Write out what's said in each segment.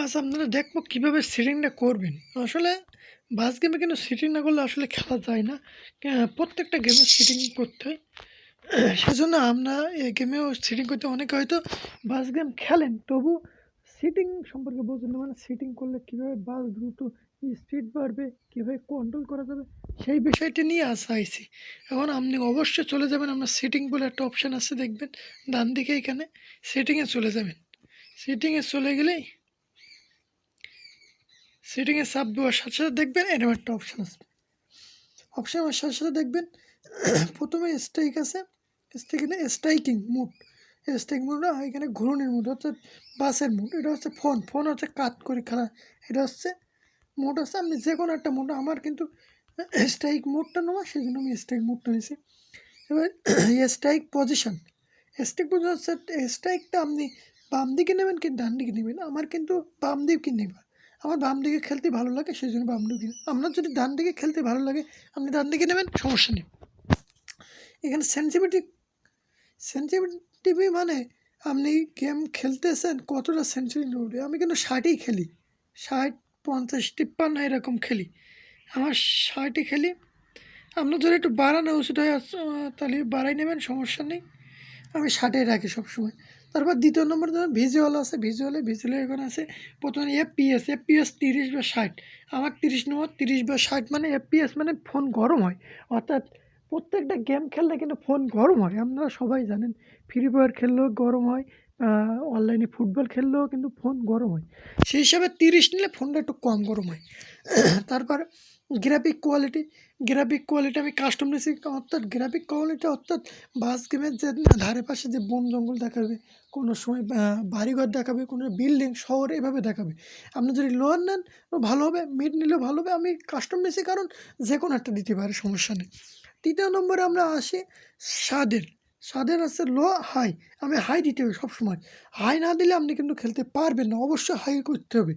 আজ আপনারা দেখবো কীভাবে সেটিংটা করবেন। আসলে বাস গেমে কিন্তু সেটিং না করলে আসলে খেলা যায় না। প্রত্যেকটা গেমের সেটিং করতে হয়। সেজন্য আমরা এই গেমেও সেটিং করতে অনেকে হয়তো বাস গেম খেলেন, তবু সেটিং সম্পর্কে বোঝেন না। মানে সেটিং করলে কীভাবে বাস দ্রুত স্পিড বাড়বে, কীভাবে কন্ট্রোল করা যাবে, সেই বিষয়টি নিয়ে আইছি। এখন আপনি অবশ্যই চলে যাবেন, আপনার সেটিং বলে একটা অপশান আছে দেখবেন ডান দিকে, এখানে সেটিংয়ে চলে যাবেন। সেটিংয়ে চলে গেলেই সেটিংয়ে চাপ দেওয়ার সাথে সাথে দেখবেন এরকম একটা অপশান আছে। অপশানের সাথে সাথে দেখবেন প্রথমে স্ট্রাইক আছে, স্ট্রাইকিং মুড। স্ট্রাইক মুড না, এখানে ঘূর্ণির মুড অর্থাৎ বাসের মুড। এটা হচ্ছে ফোন হচ্ছে কাট করে খেলা। এটা হচ্ছে মুড আছে, আপনি যে কোনো একটা মুড। আমার কিন্তু স্ট্রাইক মুডটা নেওয়া, সেই জন্য আমি স্ট্রাইক মুডটা নিয়েছি। এবার স্ট্রাইক পজিশন। স্ট্রাইক পজিশন হচ্ছে স্ট্রাইকটা আপনি বাম দিকে নেবেন কি ডান দিকে নেবেন। আমার কিন্তু বাম দিকে নেবেন। আমার বাম দিকে খেলতে ভালো লাগে, সেই জন্য বাম দিকে। আপনার যদি ডান দিকে খেলতে ভালো লাগে, আপনি ডান দিকে নেবেন, সমস্যা নেই। এখানে সেন্সিটিভি মানে আপনি গেম খেলতেছেন কতটা সেন্সিটিভ। আমি কিন্তু 60ই খেলি, 60, 50, 53 এরকম খেলি। আমার 60ই খেলি। আপনার যদি একটু বাড়ানো উচিত হয় তাহলে বাড়াই নেবেন, সমস্যা নেই। আমি 60-এ রাখি সবসময়। তারপর দ্বিতীয় নম্বর ধরুন ভিজুয়াল আছে। ভিজুয়ালে এখানে আছে প্রথমে এফপিএস 30 বা 60। আমার 30 নম্বর, 30 বা 60 মানে এফপিএস মানে ফোন গরম হয়। অর্থাৎ প্রত্যেকটা গেম খেললে কিন্তু ফোন গরম হয়, আপনারা সবাই জানেন। ফ্রি ফায়ার খেললেও গরম হয়, অনলাইনে ফুটবল খেললেও কিন্তু ফোন গরম হয়। সেই হিসাবে 30 নিলে ফোনটা একটু কম গরম হয়। তারপর গ্রাফিক কোয়ালিটি আমি কাস্টম নিয়েছি। অর্থাৎ গ্রাফিক কোয়ালিটি অর্থাৎ বাস গেমের যে ধারে পাশে যে বন জঙ্গল দেখাবে, কোনো সময় বাড়িঘর দেখাবে, কোনো বিল্ডিং শহর এভাবে দেখাবে। আপনি যদি লোয়ার নেন ভালো হবে, মিড নিলেও ভালো হবে। আমি কাস্টম নিয়েছি কারণ যে কোনো একটা দিতে পারে, সমস্যা নেই। তৃতীয় নম্বরে আমরা আসি স্বাদের আছে লো হাই। আমি হাই দিতে হবে সবসময়। হাই না দিলে আপনি কিন্তু খেলতে পারবেন না, অবশ্যই হাই করতে হবে।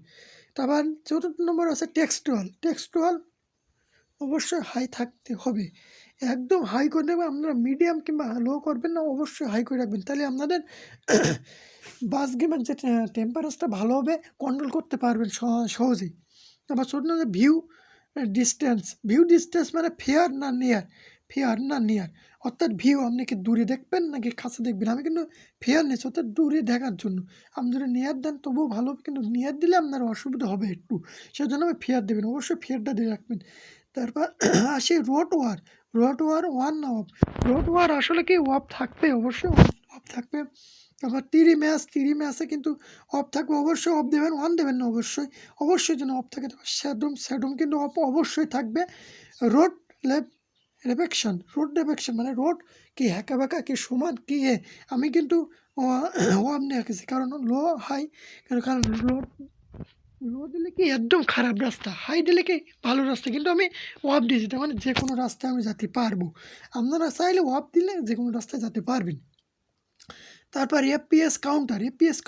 তারপর চতুর্থ নম্বর আছে টেক্সটুয়াল অবশ্যই হাই থাকতে হবে। একদম হাই করে দেবেন, আপনারা মিডিয়াম কিংবা লো করবেন না, অবশ্যই হাই করে রাখবেন। তাহলে আপনাদের বাস গেমের যে টেম্পারেচারটা ভালো হবে, কন্ট্রোল করতে পারবেন সহজেই। আবার ছোট যে ভিউ ডিস্টেন্স মানে ফেয়ার না নিয়ার। অর্থাৎ ভিউ আপনি কি দূরে দেখবেন নাকি কাছে দেখবেন। আমি কিন্তু ফেয়ার নিচ্ছি, অর্থাৎ দূরে দেখার জন্য। আপনি যদি নিয়ার দেন তবুও ভালো হবে, কিন্তু নিয়ার দিলে আপনার অসুবিধা হবে একটু। সেজন্য আমি ফেয়ার দেবেন, অবশ্যই ফেয়ারটা দিয়ে রাখবেন। তারপর আসি রোড ওয়ার ওয়ান না অফ। রোড ওয়ার আসলে কি অফ থাকবে, অবশ্যই অফ থাকবে। তারপর তিরি ম্যাচে কিন্তু অফ থাকবে, অবশ্যই অফ দেবেন, ওয়ান দেবেন না অবশ্যই যেন অফ থাকে। তারপর স্যাডম কিন্তু অফ অবশ্যই থাকবে। রোড রোড রেফেকশন মানে রোড কি হ্যাঁকা বাঁকা কি সমান কি আমি কিন্তু ওয়াম নিয়ে রেখেছি, কারণ লো হাই। কারণ লো দিলে কি একদম খারাপ রাস্তা, হাই দিলে কি ভালো রাস্তা। কিন্তু আমি ওয়াপ দিয়েছি, তার মানে যে কোনো রাস্তায় আমি যেতে পারবো। আপনারা চাইলে ওয়াপ দিলে যে কোনো রাস্তায় যেতে পারবেন। তারপর এফপিএস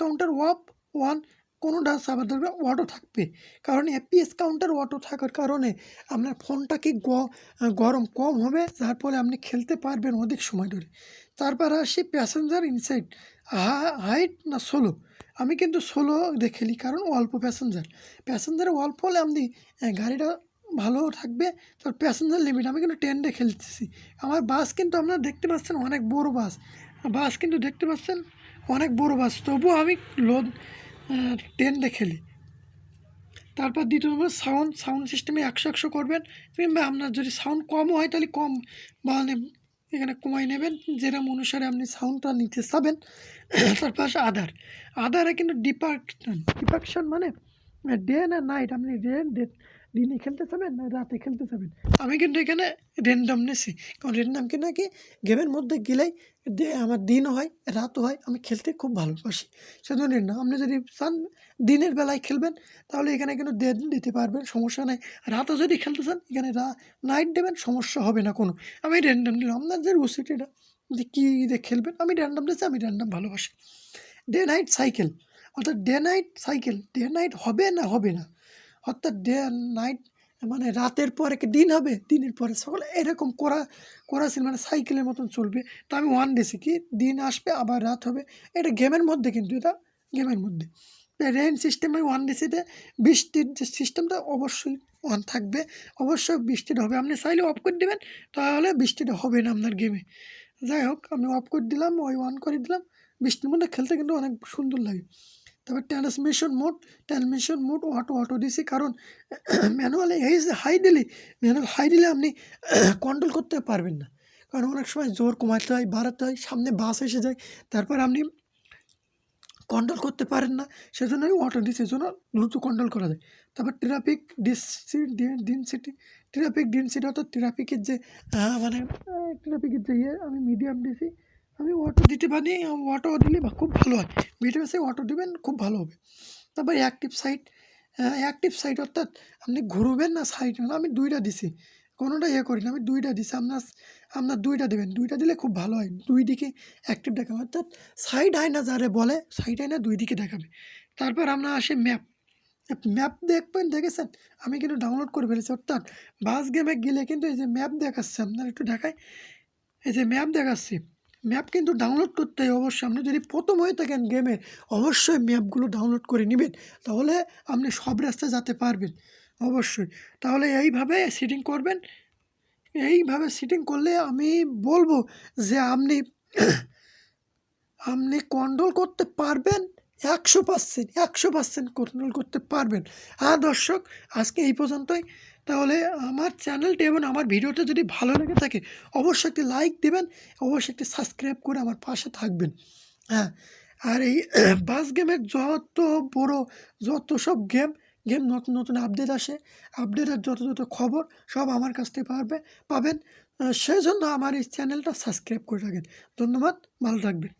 কাউন্টার ওয়াপ ওয়ান, কোনোটা সাবার ধরবে অটো থাকবে। কারণ এফপিএস কাউন্টার অটো থাকার কারণে আপনার ফোনটা কি গরম কম হবে, যার ফলে আপনি খেলতে পারবেন অধিক সময় ধরে। তারপর আসি প্যাসেঞ্জার ইনসাইড হাইট না সোলো। আমি কিন্তু সোলো খেলি, কারণ অল্প প্যাসেঞ্জার অল্প হলে আপনি গাড়িটা ভালো থাকবে। তার প্যাসেঞ্জার লিমিট আমি কিন্তু 10 খেলতেছি। আমার বাস কিন্তু আপনারা দেখতে পাচ্ছেন অনেক বড় বাস কিন্তু দেখতে পাচ্ছেন অনেক বড় বাস, তবুও আমি 10 খেলি। তারপর দ্বিতীয় নম্বর সাউন্ড সিস্টেমে 100 করবেন, কিংবা আপনার যদি সাউন্ড কম হয় তাহলে কম মানে এখানে কমাই নেবেন, যেরকম অনুসারে আপনি সাউন্ডটা নিতে চাবেন। তারপর আদারে কিন্তু ডিপাকশন মানে ডে না নাইট, আপনি দিনে খেলতে চাবেন না রাতে খেলতে চাবেন। আমি কিন্তু এখানে র্যান্ডম নিয়েছি, কারণ র্যান্ডম কি নাকি গেমের মধ্যে গেলেই আমার দিনও হয় রাতও হয়, আমি খেলতে খুব ভালোবাসি। সেজন্য র্যান্ডম। আপনি যদি চান দিনের বেলায় খেলবেন তাহলে এখানে কিন্তু দিতে পারবেন, সমস্যা নেই। রাতও যদি খেলতে চান এখানে নাইট দেবেন, সমস্যা হবে না কোনো। আমি র্যান্ডম দিলাম, আপনার যে রুচিটা এটা যে কী খেলবেন, আমি র্যান্ডম দিচ্ছি, আমি র্যান্ডম ভালোবাসি। ডে নাইট সাইকেল অর্থাৎ ডে নাইট হবে না, অর্থাৎ ডে নাইট মানে রাতের পরে কি দিন হবে, দিনের পরে সকাল, এরকম করা ছিল মানে সাইকেলের মতন চলবে। তো আমি ওয়ান দিয়েছি কি দিন আসবে আবার রাত হবে। এটা গেমের মধ্যে, কিন্তু এটা গেমের মধ্যে। রেইন সিস্টেমে অন দিয়েছে, বৃষ্টির যে সিস্টেমটা অবশ্যই অন থাকবে, অবশ্যই বৃষ্টিটা হবে। আপনি চাইলে অফ করে দেবেন, তাহলে বৃষ্টিটা হবে না আপনার গেমে। যাই হোক, আমি অফ করে দিলাম, ওই অন করে দিলাম। বৃষ্টির মধ্যে খেলতে কিন্তু অনেক সুন্দর লাগে। তারপর ট্রান্সমিশন মোড অটো দিছি, কারণ ম্যানুয়ালি এই যে ম্যানুয়াল হাই দিলে আপনি কন্ট্রোল করতে পারবেন না, কারণ অনেক সময় জোর কমাতে হয়, বাড়াতে হয়, সামনে বাস এসে যায়, তারপর আপনি কন্ট্রোল করতে পারেন না। সেজন্য আমি অটো দিছি, জন্য দ্রুত কন্ট্রোল করা যায়। তারপর ট্রাফিক ডেনসিটি অর্থাৎ ট্রাফিকের যে মানে ট্রাফিকের যে আমি মিডিয়াম দিছি। আমি অটো দিতে পারি, অটো দিলে খুব ভালো হয়। মিডিয়াম আছে অটো দিবেন, খুব ভালো হবে। তারপর অ্যাক্টিভ সাইট অর্থাৎ আপনি ঘুরবেন না সাইড, আমি 2টা দিছি, কোনোটা করি না, আমি 2টা দিছি। আপনার 2টা দেবেন, 2টা দিলে খুব ভালো হয়। 2 দিকে অ্যাক্টিভ দেখাবে, অর্থাৎ সাইড আয়না যারে বলে, সাইড আয়না 2 দিকে দেখাবে। তারপর আপনার আসে ম্যাপ দেখেছেন? আমি কিন্তু ডাউনলোড করে ফেলেছি, অর্থাৎ বাস গেমে গেলে কিন্তু এই যে ম্যাপ দেখাচ্ছে, আপনার একটু দেখায়, এই যে ম্যাপ দেখাচ্ছি। ম্যাপ কিন্তু ডাউনলোড করতে হয় অবশ্যই। আপনি যদি প্রথম হয়ে থাকেন গেমে, অবশ্যই ম্যাপগুলো ডাউনলোড করে নেবেন, তাহলে আপনি সব রাস্তায় যেতে পারবেন অবশ্যই। তাহলে এইভাবে সেটিং করবেন, এইভাবে সেটিং করলে আমি বলবো যে আপনি কন্ট্রোল করতে পারবেন, 100% কন্ট্রোল করতে পারবেন। দর্শক, আজকে এই পর্যন্তই। তাহলে আমার চ্যানেলটি এবং আমার ভিডিওটা যদি ভালো লেগে থাকে, অবশ্যই একটি লাইক দেবেন, অবশ্যই একটি সাবস্ক্রাইব করে আমার পাশে থাকবেন। হ্যাঁ, আর এই বাস গেমের যত সব গেম নতুন নতুন আপডেট আসে, আপডেটের যত খবর সব আমার কাছ থেকে পাবেন। সেই জন্য আমার এই চ্যানেলটা সাবস্ক্রাইব করে রাখেন। ধন্যবাদ, ভালো থাকবেন।